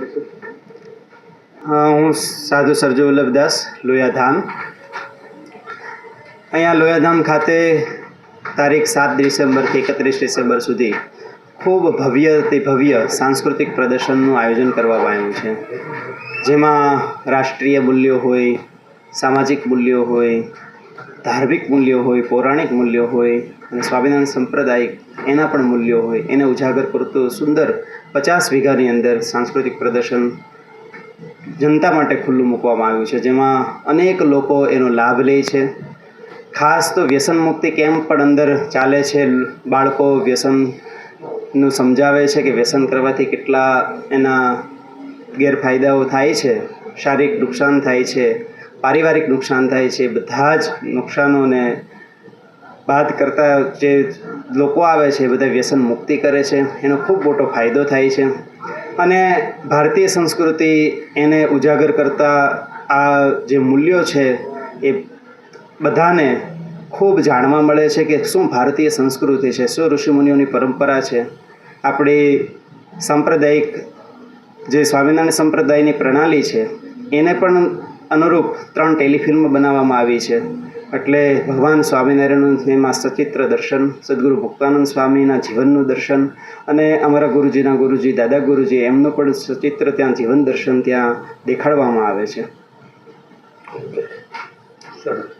હું સાધુ સરજુ વલ્લભદાસ લોયાધામ. અહીંયા લોયાધામ ખાતે તારીખ 7 ડિસેમ્બરથી 31 ડિસેમ્બર સુધી ખૂબ ભવ્યથી ભવ્ય સાંસ્કૃતિક પ્રદર્શનનું આયોજન કરવામાં આવ્યું છે, જેમાં રાષ્ટ્રીય મૂલ્યો હોય, સામાજિક મૂલ્યો હોય, ધાર્મિક મૂલ્યો હોય, પૌરાણિક મૂલ્યો હોય અને સ્વામિનારાયણ સંપ્રદાયિક એના પણ મૂલ્યો હોય એને ઉજાગર કરતું સુંદર 50 વીઘાની અંદર સાંસ્કૃતિક પ્રદર્શન જનતા માટે ખુલ્લું મૂકવામાં આવ્યું છે, જેમાં અનેક લોકો એનો લાભ લે છે. ખાસ તો વ્યસન મુક્તિ કેમ્પ પણ અંદર ચાલે છે. બાળકો વ્યસનનું સમજાવે છે કે વ્યસન કરવાથી કેટલા એના ગેરફાયદાઓ થાય છે, શારીરિક નુકસાન થાય છે, પારિવારિક નુકસાન થાય છે. બધા જ નુકસાનોને બાદ કરતાં જે લોકો આવે છે એ બધા વ્યસન મુક્તિ કરે છે, એનો ખૂબ મોટો ફાયદો થાય છે. અને ભારતીય સંસ્કૃતિ એને ઉજાગર કરતા આ જે મૂલ્યો છે એ બધાને ખૂબ જાણવા મળે છે કે શું ભારતીય સંસ્કૃતિ છે, શું ઋષિમુનિઓની પરંપરા છે. આપણી સાંપ્રદાયિક જે સ્વામિનારાયણ સંપ્રદાયની પ્રણાલી છે એને પણ અનુરૂપ 3 ટેલિફિલ્મ બનાવવામાં આવી છે. એટલે ભગવાન સ્વામિનારાયણનું એમાં સચિત્ર દર્શન, સદગુરુ મુક્તાનંદ સ્વામીના જીવનનું દર્શન અને અમારા ગુરુજીના ગુરુજી દાદા ગુરુજી એમનું પણ સચિત્ર ત્યાં જીવન દર્શન ત્યાં દેખાડવામાં આવે છે. સરસ.